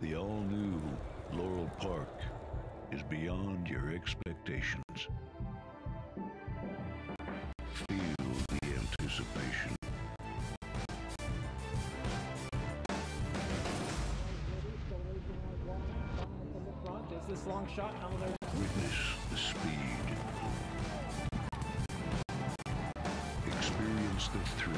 The all-new Laurel Park is beyond your expectations. Feel the anticipation. Is this long shot? Witness the speed. Experience the thrill.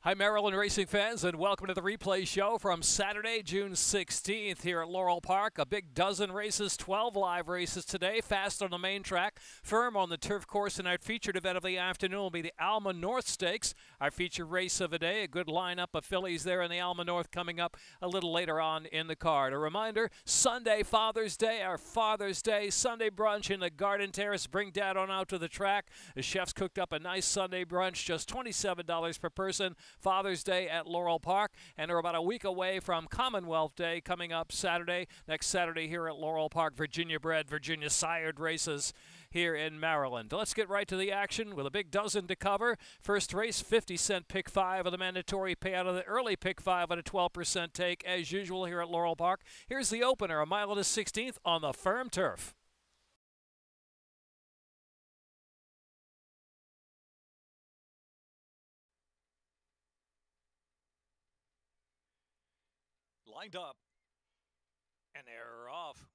Hi, Maryland racing fans, and welcome to the replay show from Saturday, June 16th here at Laurel Park. A big dozen races, 12 live races today, fast on the main track, firm on the turf course, and our featured event of the afternoon will be the Alma North Stakes, our featured race of the day. A good lineup of fillies there in the Alma North coming up a little later on in the card. A reminder, Sunday, Father's Day, our Father's Day Sunday brunch in the Garden Terrace. Bring Dad on out to the track. The chefs cooked up a nice Sunday brunch, just $27 per person. Father's Day at Laurel Park, and we're about a week away from Commonwealth Day coming up Saturday, next Saturday here at Laurel Park. Virginia-bred, Virginia-sired races here in Maryland. Let's get right to the action with a big dozen to cover. First race, 50-cent pick 5 of the mandatory payout of the early pick 5 at a 12% take, as usual here at Laurel Park. Here's the opener, a mile and a 16th on the firm turf. Lined up, and they're off.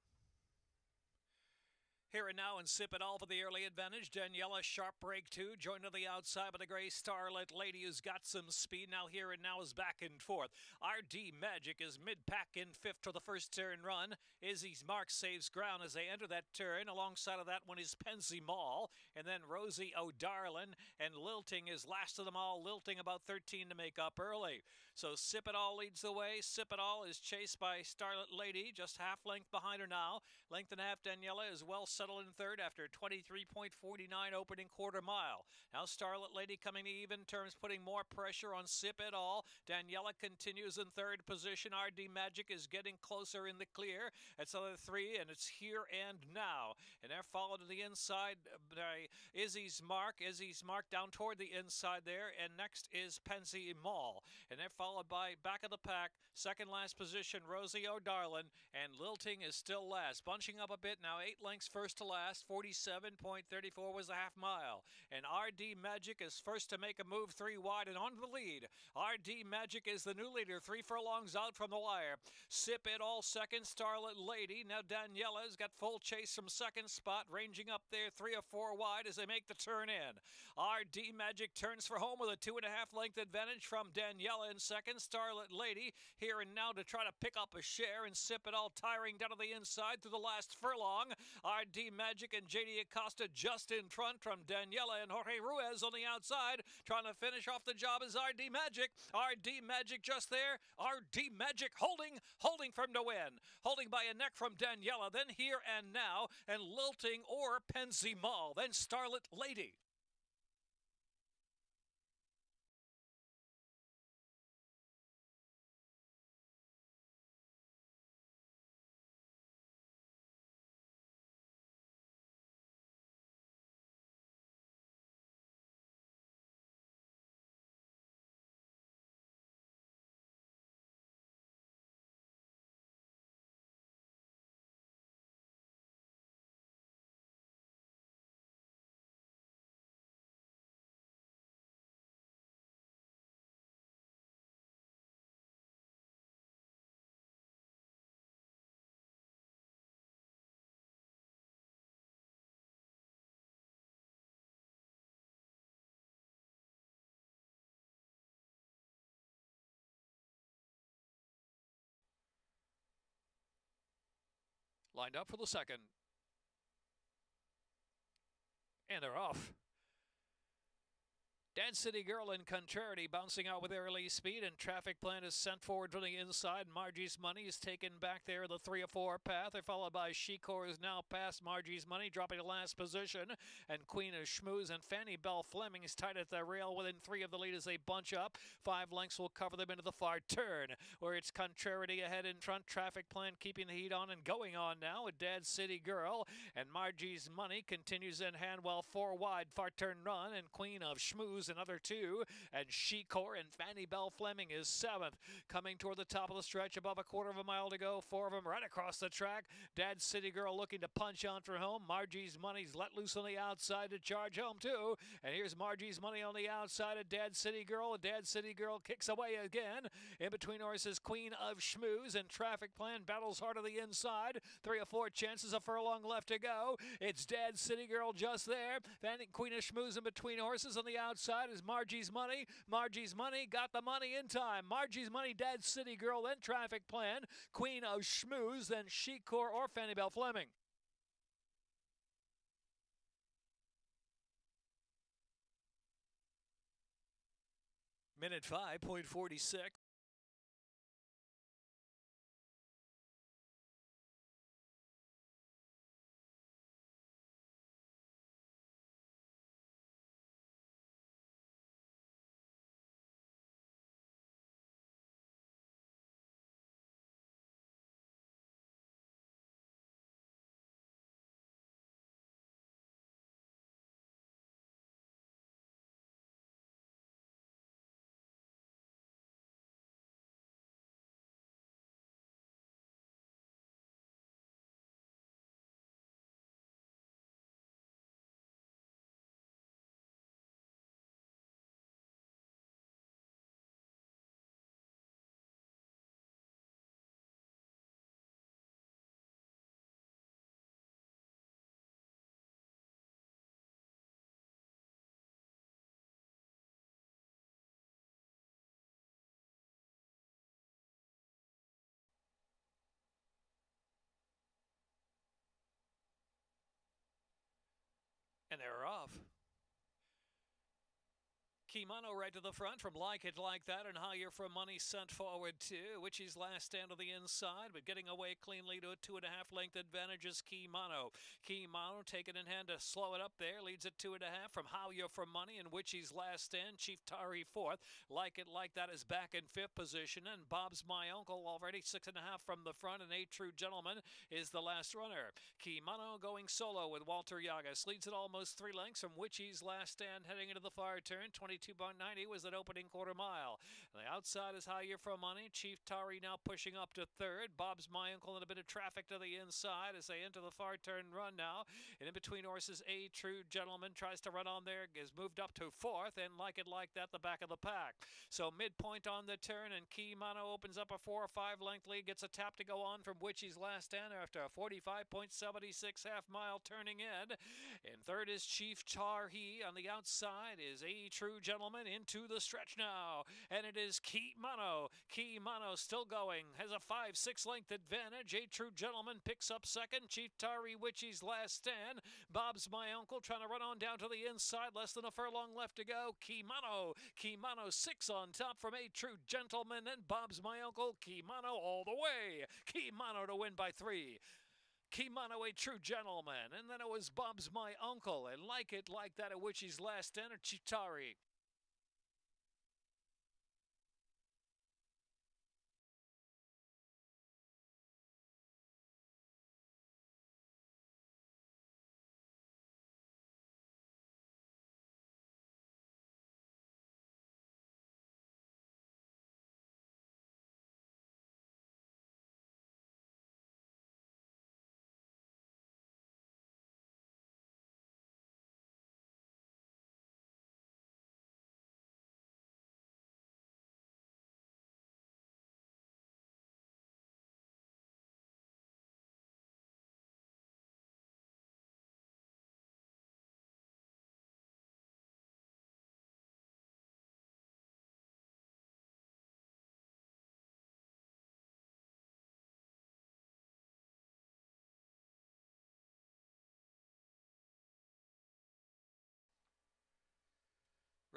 Here and now and Sip It All for the early advantage. Daniela, sharp break two, joined to the outside by the gray Starlit Lady, who's got some speed. Now Here and Now is back and forth. RD Magic is mid-pack in fifth to the first turn run. Izzy's Mark saves ground as they enter that turn. Alongside of that one is Pensy Mall, and then Rosie O'Darlin, and Lilting is last of them all. Lilting about 13 to make up early. So Sip It All leads the way. Sip It All is chased by Starlit Lady, just half length behind her now. Length and a half. Daniela is well settled in third after 23.49 opening quarter mile. Now Starlit Lady coming to even terms, putting more pressure on Sip It All. Daniela continues in third position. RD Magic is getting closer in the clear. It's other three, and it's Here and Now. And they're followed to the inside by Izzy's Mark. Izzy's Mark down toward the inside there. And next is Pensy Mall. And they're followed by back of the pack, second last position, Rosie O'Darlin. And Lilting is still last. Bunching up a bit now, 8 lengths first to last. 47.34 was the half mile. And RD Magic is first to make a move 3 wide and onto the lead. RD Magic is the new leader, 3 furlongs out from the wire. Sip It All second, Starlit Lady. Now Daniela's got full chase from second spot, ranging up there 3 or 4 wide as they make the turn in. RD Magic turns for home with a 2.5 length advantage from Daniela in second. Starlit Lady Here and Now to try to pick up a share, and Sip It All tiring down to the inside through the last furlong. RD Magic and JD Acosta just in front from Daniela, and Jorge Ruiz on the outside trying to finish off the job is RD Magic. RD Magic just there. RD Magic holding from to win. Holding by a neck from Daniela, then Here and Now, and Lilting or Pensy Mall, then Starlit Lady. Lined up for the second. And they're off. Dad City Girl and Contrariety bouncing out with early speed, and Traffic Plan is sent forward from the inside. Margie's Money is taken back there in the 3 or 4 path. They're followed by Shikor, is now past Margie's Money, dropping to last position. And Queen of Schmooze and Fanny Bell Fleming is tied at the rail within 3 of the lead as they bunch up. 5 lengths will cover them into the far turn, where it's Contrariety ahead in front. Traffic Plan keeping the heat on and going on now with Dad City Girl. And Margie's Money continues in hand while 4 wide, far turn run. And Queen of Schmooze another 2, and Shikor and Fanny Bell Fleming is 7th. Coming toward the top of the stretch, above a quarter of a mile to go. 4 of them right across the track. Dad City Girl looking to punch on for home. Margie's Money's let loose on the outside to charge home too. And here's Margie's Money on the outside of Dad City Girl. Dad City Girl kicks away again. In between horses, Queen of Schmooze and Traffic Plan battles hard on the inside. 3 or 4 chances, a furlong left to go. It's Dad City Girl just there. Fanny Queen of Schmooze in between horses. On the outside is Margie's Money. Margie's Money got the money in time. Margie's Money, Dad City Girl, then Traffic Plan. Queen of Schmooze, then Shikor or Fanny Bell Fleming. Minute 5.46. And they're off. Kimano right to the front from Like It Like That, and Higher for Money sent forward too. Witchy's Last Stand on the inside, but getting away cleanly to a 2.5 length advantage is Kimano. Kimano taking in hand to slow it up there, leads at 2.5 from Higher for Money and Witchy's Last Stand. Chief Tari 4th. Like It Like That is back in 5th position, and Bob's My Uncle already 6.5 from the front, and A True Gentleman is the last runner. Kimano going solo with Walter Yagas, leads at almost 3 lengths from Witchy's Last Stand heading into the far turn. 22.90 was that opening quarter mile. On the outside is Higher for Money. Chief Tari now pushing up to 3rd. Bob's My Uncle and a bit of traffic to the inside as they enter the far turn run now. And in between horses, A True Gentleman tries to run on there, is moved up to 4th, and Like It Like That, the back of the pack. So midpoint on the turn, and Kimano opens up a 4 or 5 length lead, gets a tap to go on from Witchy's Last Stand after a 45.76 half mile turning in. In 3rd is Chief Tari. On the outside is A True Gentleman into the stretch now, and it is Kimano. Kimano still going, has a 5-6 length advantage. A True Gentleman picks up 2nd. Chief Tari, Witchy's Last Stand. Bob's My Uncle trying to run on down to the inside, less than a furlong left to go. Kimano 6 on top from A True Gentleman, and Bob's My Uncle. Kimano all the way. Kimano to win by 3. Kimano, A True Gentleman, and then it was Bob's My Uncle, and Like It Like That at Witchy's Last Stand or Chief Tari.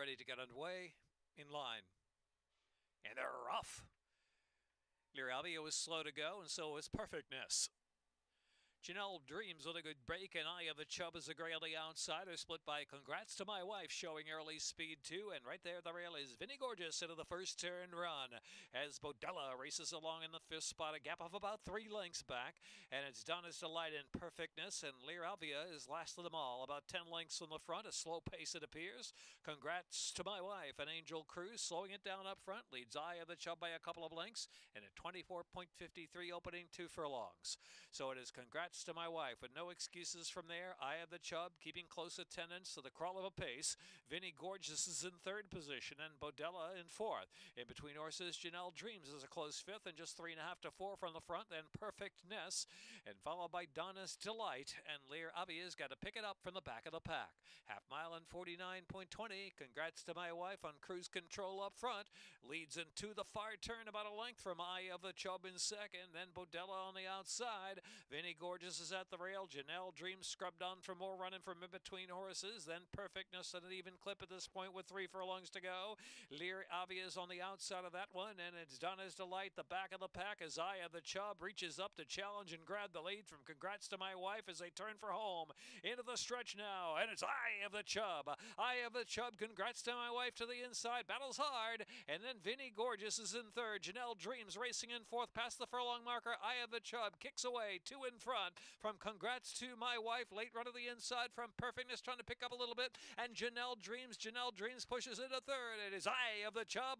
ready to get underway, in line. And they're off. Laurel was slow to go, and so was Perfectness. Janelle Dreams with a good break, and Eye of the Chub is a gray on the outside. They're split by Congrats to My Wife, showing early speed too. And right there, the rail is Vinny Gorgeous into the first turn run. As Bodella races along in the fifth spot, a gap of about 3 lengths back. And it's Donna's Delight in Perfectness, and Lear Alvia is last of them all, about 10 lengths from the front. A slow pace, it appears. Congrats to My Wife, and Angel Cruz slowing it down up front, leads Eye of the Chub by a couple of lengths, and a 24.53 opening 2 furlongs. So it is Congrats to My Wife with no excuses from there. Eye of the Chub keeping close attendance to the crawl of a pace. Vinny Gorgeous is in third position, and Bodella in fourth. In between horses, Janelle Dreams is a close fifth, and just 3.5 to 4 from the front. Then Perfectness, and followed by Donna's Delight, and Lear Avia's got to pick it up from the back of the pack. Half mile in 49.20. Congrats to My Wife on cruise control up front. Leads into the far turn about a length from Eye of the Chub in second. Then Bodella on the outside. Vinny Gorgeous is at the rail. Janelle Dreams scrubbed on for more running from in between horses. Then Perfectness at an even clip at this point with 3 furlongs to go. Lear Avia's on the outside of that one, and it's Donna's Delight, the back of the pack, as Eye of the Chub reaches up to challenge and grab the lead from Congrats to My Wife as they turn for home. Into the stretch now, and it's Eye of the Chub. Eye of the Chub, Congrats to My Wife to the inside, battles hard, and then Vinny Gorgeous is in third. Janelle Dreams racing in fourth past the furlong marker. Eye of the Chub kicks away, 2 in front from Congrats to My Wife. Late run to the inside from Perfectness, trying to pick up a little bit, and Janelle Dreams pushes into third. It is Eye of the Chub,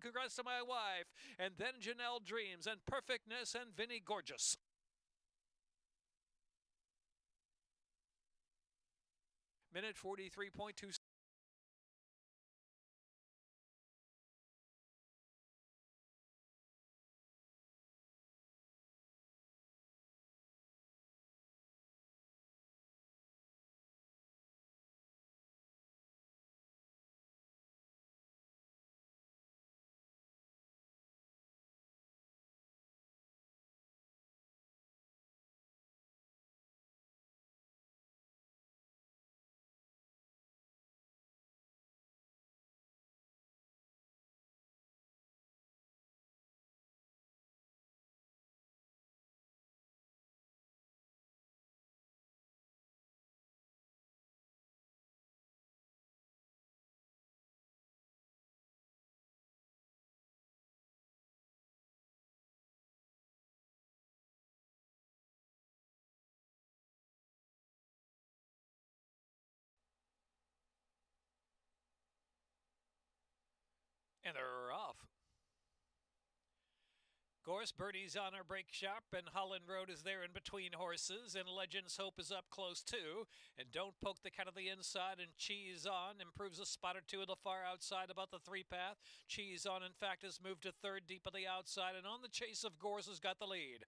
Congrats to My Wife, and then Janelle Dreams and Perfectness and Vinny Gorgeous. Minute 43.2. And they're off. Gorse Birdie's on her break sharp, and Holland Road is there in between horses, and Legends Hope is up close too. And Don't Poke the Cat of the inside, and Cheese On improves a spot or two of the far outside about the 3 path. Cheese On, in fact, has moved to third deep of the outside, and on the chase of Gorse has got the lead.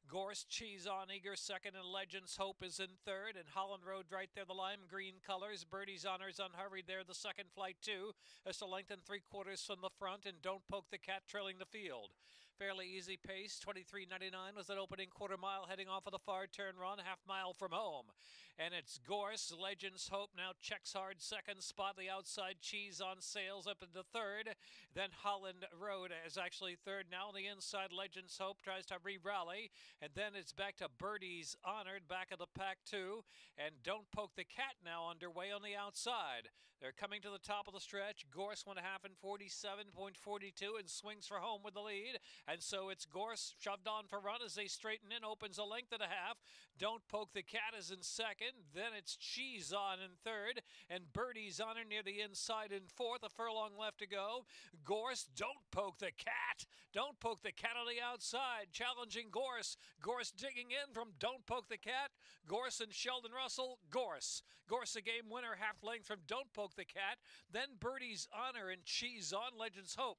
Gorse, Cheese On, eager second, and Legends Hope is in third, and Holland Road right there, the lime green colors. Birdie's Honor's unhurried there, the second flight too. Just a length and 3/4 from the front, and Don't Poke the Cat trailing the field. Fairly easy pace, 23.99 was that opening quarter mile heading off of the far turn run, half mile from home. And it's Gorse, Legends Hope now checks hard second spot, the outside. Cheese On sails up into third. Then Holland Road is actually third now. On the inside, Legends Hope tries to re-rally. And then it's back to Birdie's Honored, back of the pack too. And Don't Poke the Cat now underway on the outside. They're coming to the top of the stretch. Gorse 1.5 in 47.42 and swings for home with the lead. And so it's Gorse shoved on for run as they straighten in, opens a length and a half. Don't Poke the Cat is in second. Then it's Cheese On in third, and Birdie's Honor near the inside in fourth. A furlong left to go. Gorse, Don't Poke the Cat. Don't Poke the Cat on the outside, challenging Gorse. Gorse digging in from Don't Poke the Cat. Gorse and Sheldon Russell. Gorse. Gorse a game winner, half length from Don't Poke the Cat. Then Birdie's Honor and Cheese On, Legends Hope.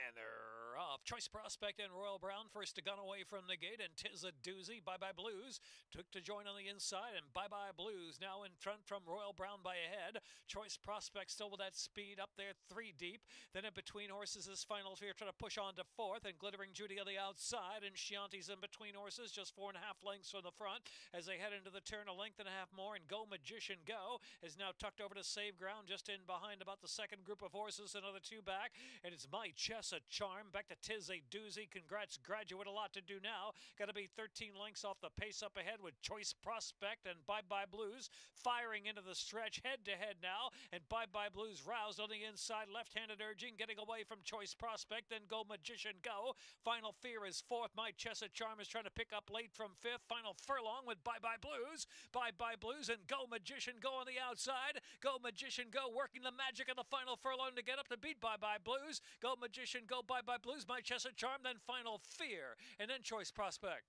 And they're off. Choice Prospect and Royal Brown first to gun away from the gate, and 'tis a doozy. Bye Bye Blues took to join on the inside, and Bye Bye Blues now in front from Royal Brown by a head. Choice Prospect still with that speed up there, 3 deep. Then in between horses is Final Fear trying to push on to 4th, and Glittering Judy on the outside, and Chianti's in between horses, just 4.5 lengths from the front as they head into the turn, a length and a half more, and Go Magician Go is now tucked over to save ground just in behind about the second group of horses, another 2 back, and it's My Chess a Charm back to 'tis a doozy. Congrats, Graduate, a lot to do now. Got to be 13 lengths off the pace up ahead with Choice Prospect and Bye Bye Blues firing into the stretch head to head now, and Bye Bye Blues roused on the inside, left-handed urging, getting away from Choice Prospect, then Go Magician Go. Final Fear is 4th. My Chess a Charm is trying to pick up late from 5th. Final Furlong with Bye Bye Blues. Bye Bye Blues and Go Magician Go on the outside. Go Magician Go working the magic in the Final Furlong to get up to beat Bye Bye Blues. Go Magician Go, Bye Bye Blues, My Chess a Charm, then Final Fear, and then Choice Prospect.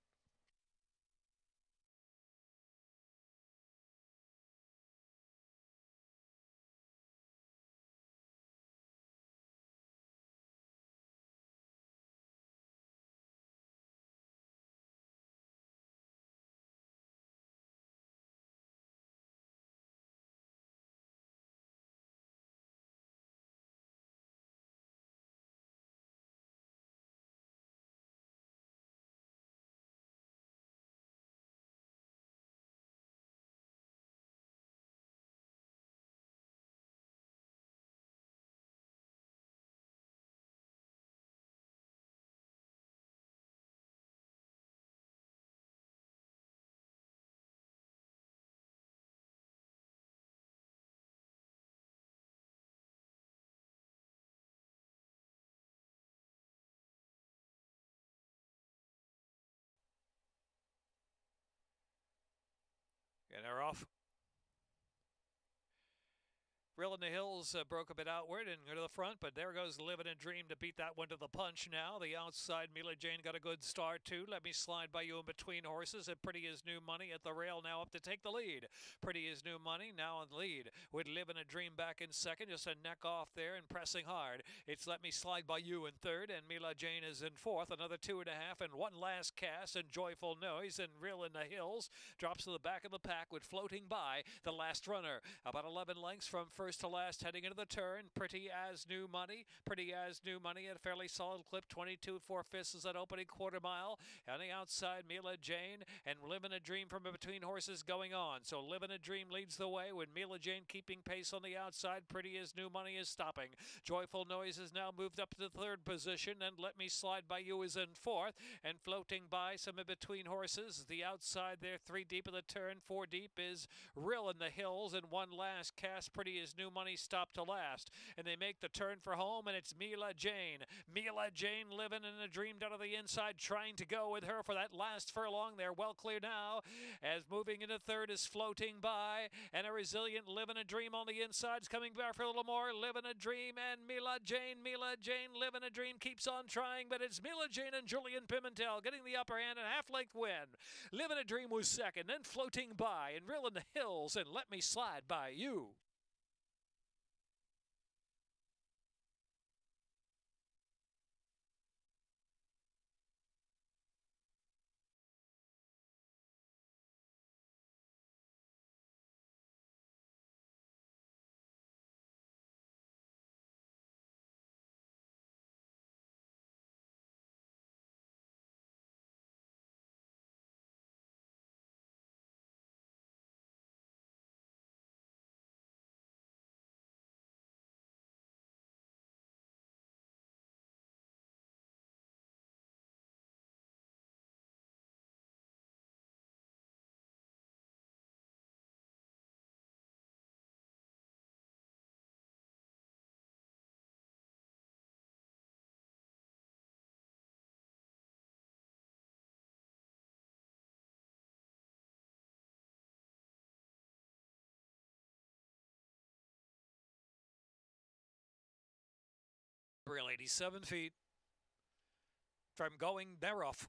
And they're off. Real in the Hills broke a bit outward and go to the front, but there goes Living a Dream to beat that one to the punch now. The outside, Mila Jane got a good start too. Let Me Slide by You in between horses, and Pretty as New Money at the rail now up to take the lead. Pretty as New Money now in the lead with Living a Dream back in second, just a neck off there and pressing hard. It's Let Me Slide by You in third, and Mila Jane is in fourth. Another 2.5 and one last cast, and Joyful Noise and Real in the Hills drops to the back of the pack with Floating By, the last runner. About 11 lengths from first to last heading into the turn. Pretty as New Money. Pretty as New Money at a fairly solid clip. 22 4/5 is that opening quarter mile. On the outside, Mila Jane and Living a Dream from between horses going on. So Living a Dream leads the way with Mila Jane keeping pace on the outside. Pretty as New Money is stopping. Joyful Noise has now moved up to the third position, and Let Me Slide by You is in fourth. And Floating By some in between horses. The outside there, 3 deep of the turn. 4 deep is Real in the Hills, and one last cast. Pretty as New Money stopped to last, and they make the turn for home, and it's Mila Jane. Mila Jane living in a dream down to the inside, trying to go with her for that last furlong. They're well clear now, as moving into third is Floating By, and a resilient Living a Dream on the inside is coming back for a little more. Living a Dream and Mila Jane. Mila Jane, Living a Dream keeps on trying, but it's Mila Jane and Julian Pimentel getting the upper hand and half-length win. Living a Dream was second, then Floating By and Real in the Hills and Let Me Slide by You. Real 87 feet from going. They're off.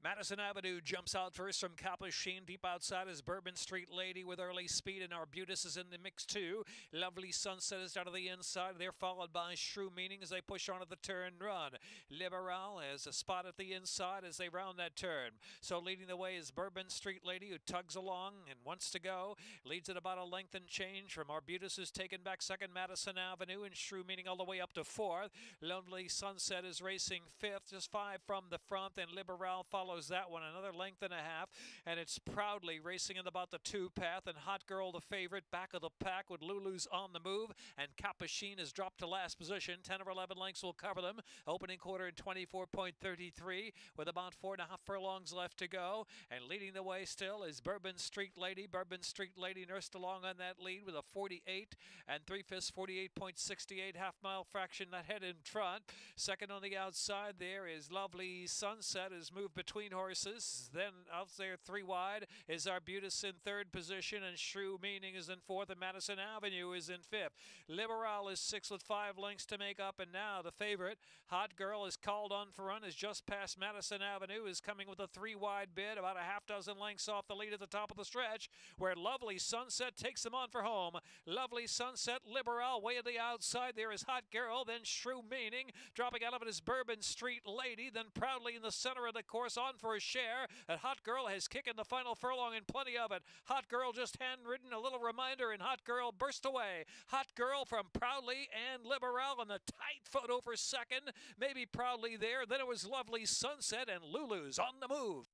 Madison Avenue jumps out first from Capuchin. Deep outside is Bourbon Street Lady with early speed, and Arbutus is in the mix too. Lovely Sunset is down to the inside. They're followed by Shrew Meaning as they push on to the turn run. Liberal has a spot at the inside as they round that turn. So leading the way is Bourbon Street Lady, who tugs along and wants to go. Leads at about a length and change from Arbutus, who's taken back second. Madison Avenue and Shrew Meaning all the way up to fourth. Lovely Sunset is racing fifth, just 5 from the front, and Liberal follows that one another length and a half, and it's Proudly racing in about the 2 path, and Hot Girl the favorite back of the pack with Lulu's on the move, and Capuchin has dropped to last position. 10 or 11 lengths will cover them. Opening quarter in 24.33 with about 4.5 furlongs left to go, and leading the way still is Bourbon Street Lady. Bourbon Street Lady nursed along on that lead with a 48 and 3/5 48.68 half-mile fraction that head in front. Second on the outside there is Lovely Sunset, has moved between horses. Then out there 3 wide is Arbutus in third position, and Shrew Meaning is in fourth, and Madison Avenue is in fifth. Liberal is 6 with 5 lengths to make up, and now the favorite Hot Girl is called on for run, is just past Madison Avenue, is coming with a 3 wide bid, about a half dozen lengths off the lead at the top of the stretch, where Lovely Sunset takes them on for home. Lovely Sunset, Liberal way at the outside. There is Hot Girl, then Shrew Meaning. Dropping out of it is Bourbon Street Lady, then Proudly in the center of the course on for a share. And Hot Girl has kicked in the final furlong and plenty of it. Hot Girl just handwritten, a little reminder, and Hot Girl burst away. Hot Girl from Proudly and Liberal in the tight photo for second. Maybe Proudly there. Then it was Lovely Sunset, and Lulu's on the move.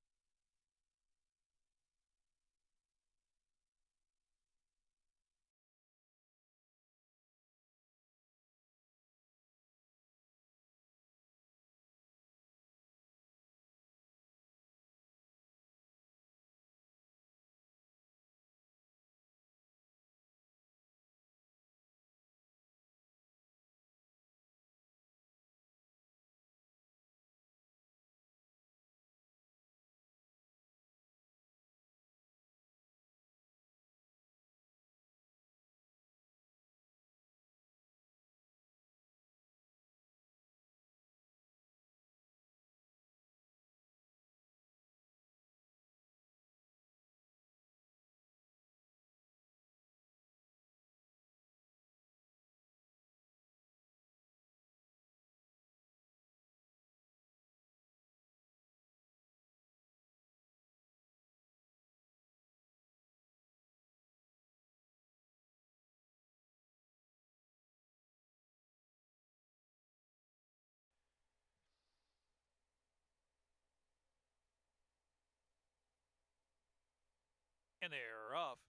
And they're off.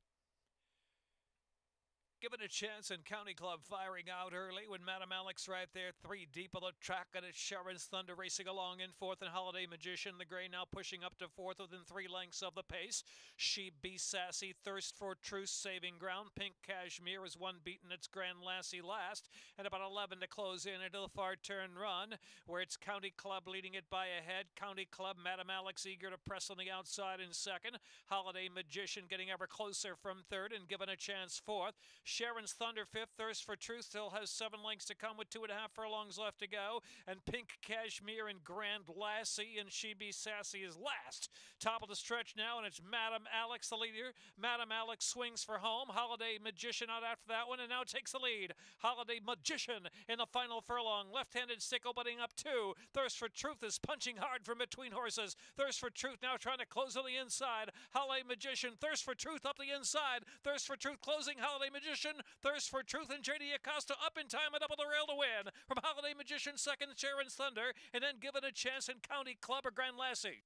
Given a chance, and County Club firing out early when Madam Alex right there, 3 deep on the track, and it's Sharon's Thunder racing along in fourth, and Holiday Magician, the gray, now pushing up to fourth within 3 lengths of the pace. She Be Sassy, Thirst for Truth, saving ground. Pink Cashmere is 1 beaten, it's Grand Lassie last, and about 11 to close in into the far turn run, where it's County Club leading it by a head. County Club, Madam Alex eager to press on the outside in second. Holiday Magician getting ever closer from third and given a chance fourth. Sharon's Thunder fifth. Thirst for Truth still has 7 lengths to come with 2.5 furlongs left to go. And Pink Cashmere and Grand Lassie and She Be Sassy is last. Top of the stretch now, and it's Madam Alex the leader. Madam Alex swings for home. Holiday Magician out after that one and now takes the lead. Holiday Magician in the final furlong. Left-handed stick opening up 2. Thirst for Truth is punching hard from between horses. Thirst for Truth now trying to close on the inside. Holiday Magician. Thirst for Truth up the inside. Thirst for Truth closing. Holiday Magician. Thirst for Truth and J.D. Acosta up in time and up on the rail to win. From Holiday Magician second, Sharon's Thunder, and then given a chance in County Club or Grand Lassie.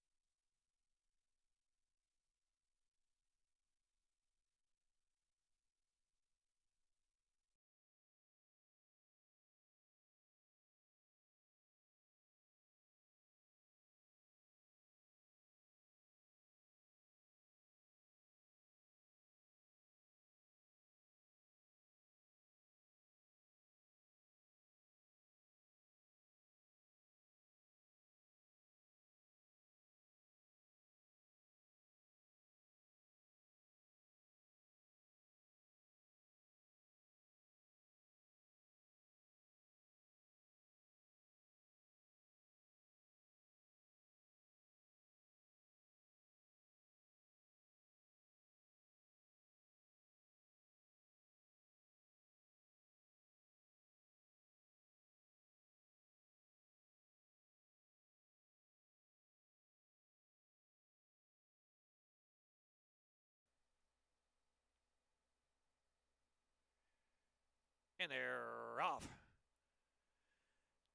And they're off.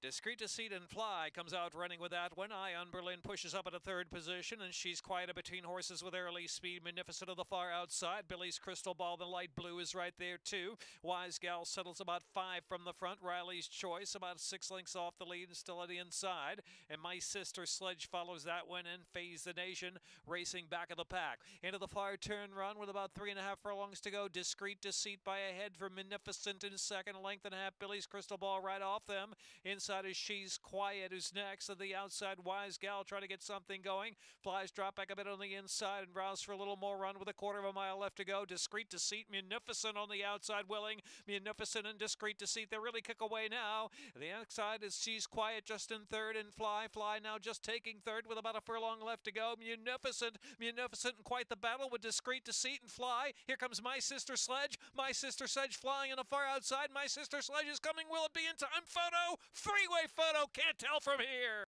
Discreet to Seat and Fly comes out running with that one. Ion Berlin pushes up at a third position, and she's quieted between horses with early speed. Magnificent of the far outside. Billy's Crystal Ball, the light blue, is right there too. Wise Gal settles about 5 from the front. Riley's Choice about 6 lengths off the lead and still at the inside. And My Sister Sledge follows that one, and Phase the Nation racing back of the pack. Into the far turn run with about 3.5 furlongs to go. Discreet to Seat by a head for Magnificent in second. A length and a half. Billy's Crystal Ball right off them. Inside is She's Quiet, who's next. On the outside, Wise Gal trying to get something going. Flies drop back a bit on the inside and rouse for a little more run with a 1/4 mile left to go. Discreet to Seat, Magnificent on the outside, Willing. Magnificent and Discreet to Seat. They really kick away now. The outside is She's Quiet just in third, and Fly now just taking third with about a furlong left to go. Magnificent and quite the battle with Discreet to Seat and Fly. Here comes My Sister Sledge. My Sister Sledge flying in the far outside. My Sister Sledge is coming. Will it be in time? Photo! Freeway photo! Can't tell from here!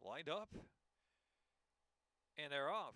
Lined up, and they're off.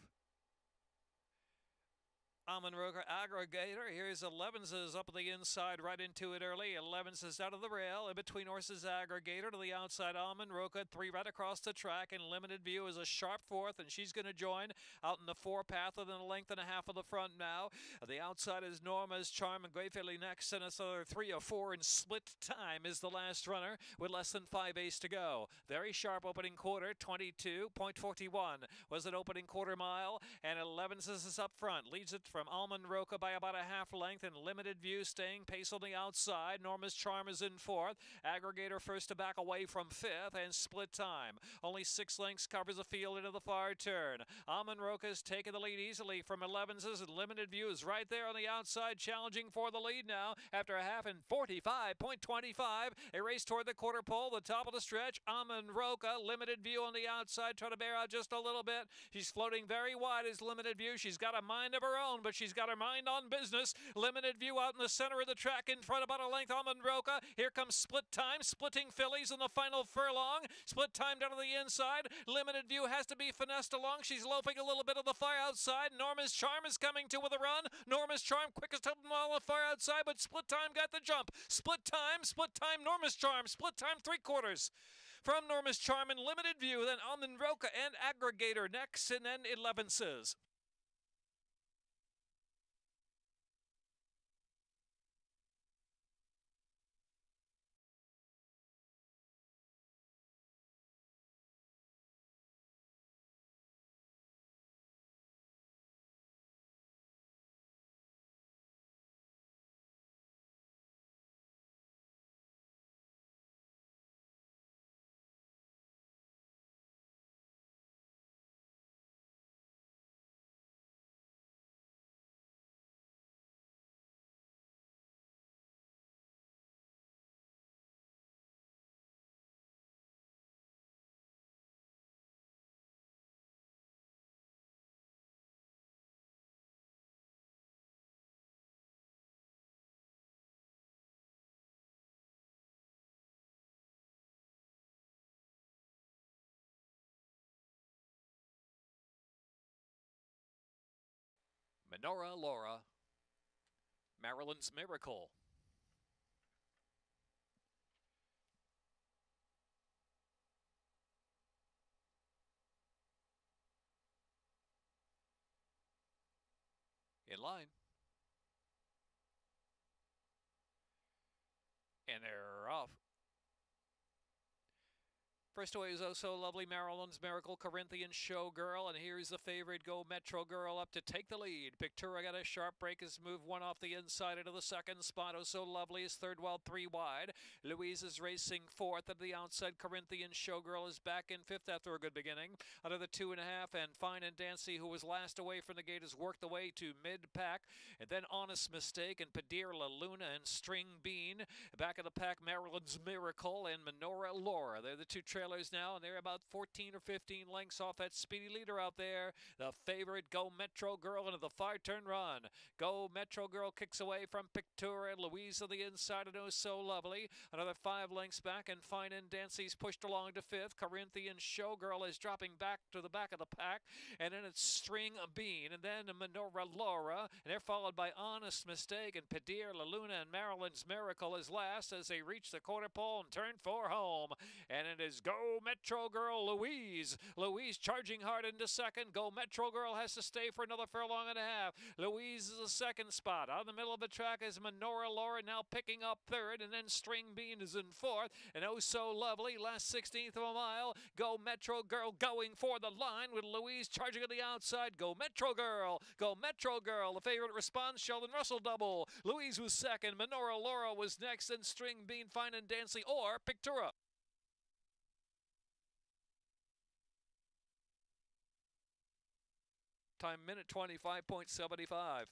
Almond Roker Aggregator. Here's Elevens is up the inside, right into it early. Elevens is out of the rail. In between horses, Aggregator to the outside. Almond Roker, 3 right across the track. And Limited View is a sharp 4th, and she's going to join out in the 4 path within a length and a half of the front now. The outside is Norma's Charm and Gravely next, and it's another 3 or 4 in Split Time is the last runner with less than 5/8 to go. Very sharp opening quarter, 22.41 was an opening 1/4 mile, and Elevens is up front. Leads it from Almond Roca by about a half length, and Limited View staying pace on the outside. Norma's Charm is in 4th. Aggregator first to back away from 5th, and Split Time only 6 lengths covers the field into the far turn. Almond Roca is taking the lead easily from Elevenses, and Limited View is right there on the outside, challenging for the lead now after a half in 45.25. A race toward the 1/4 pole, the top of the stretch. Almond Roca, Limited View on the outside, trying to bear out just a little bit. She's floating very wide as Limited View. She's got a mind of her own, but she's got her mind on business. Limited View out in the center of the track, in front about a length. Almond Roca. Here comes Split Time, splitting fillies in the final furlong. Split Time down to the inside. Limited View has to be finessed along. She's loafing a little bit on the far outside. Norma's Charm is coming to with a run. Norma's Charm quickest up on the far outside, but Split Time got the jump. Split Time, Norma's Charm. Split Time 3/4. From Norma's Charm and Limited View, then Almond Roca and Aggregator next, and then Elevenses. Menorah Laura, Maryland's Miracle. In line. And they're off. First away is Oh So Lovely, Maryland's Miracle, Corinthian Showgirl, and here's the favorite, Go Metro Girl, up to take the lead. Pictura got a sharp break, has moved one off the inside into the second spot. Oh So Lovely is third, while 3 wide. Louise is racing fourth at the outside. Corinthian Showgirl is back in fifth after a good beginning. Another 2.5, and Fine and Dancy, who was last away from the gate, has worked the way to mid-pack. And then Honest Mistake and Padir La Luna and String Bean. Back of the pack, Maryland's Miracle and Menorah Laura. They're the two trailers now, and they're about 14 or 15 lengths off that speedy leader out there. The favorite, Go Metro Girl, into the far-turn run. Go Metro Girl kicks away from Pictura and Louise on the inside, and Oh So Lovely. Another 5 lengths back, and Fine and Dancy's pushed along to fifth. Corinthian Showgirl is dropping back to the back of the pack, and then it's String Bean, and then Menorah Laura, and they're followed by Honest Mistake, and Padir La Luna, and Maryland's Miracle is last as they reach the quarter pole and turn for home. And it is Go Metro Girl Louise. Louise charging hard into second. Go Metro Girl has to stay for another furlong and a half. Louise is the second spot. Out in the middle of the track is Menorah Laura, now picking up third, and then String Bean is in fourth. And Oh So Lovely, last 16th of a mile. Go Metro Girl going for the line with Louise charging on the outside. Go Metro Girl. Go Metro Girl. The favorite response, Sheldon Russell double. Louise was second. Menorah Laura was next, and String Bean, Fine and Dancy, or Pictura. Time minute 25.75.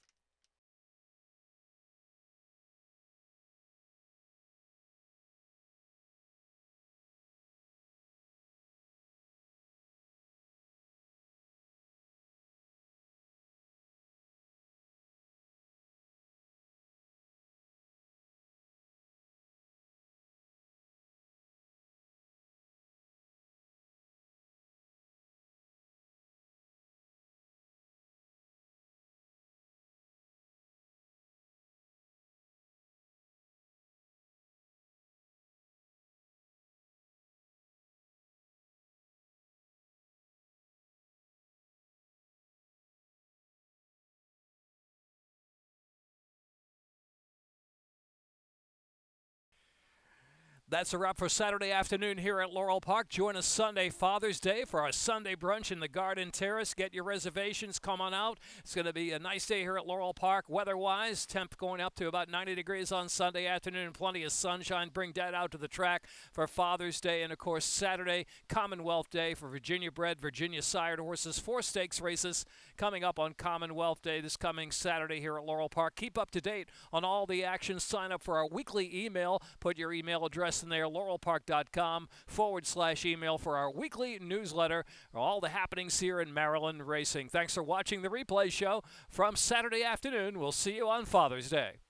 That's a wrap for Saturday afternoon here at Laurel Park. Join us Sunday, Father's Day, for our Sunday brunch in the Garden Terrace. Get your reservations. Come on out. It's going to be a nice day here at Laurel Park. Weather-wise, temp going up to about 90 degrees on Sunday afternoon. Plenty of sunshine. Bring Dad out to the track for Father's Day. And, of course, Saturday, Commonwealth Day for Virginia-bred, Virginia-sired horses. 4 stakes races coming up on Commonwealth Day this coming Saturday here at Laurel Park. Keep up to date on all the action. Sign up for our weekly email. Put your email address in there, laurelpark.com/email for our weekly newsletter. All the happenings here in Maryland racing. Thanks for watching the replay show from Saturday afternoon. We'll see you on Father's Day.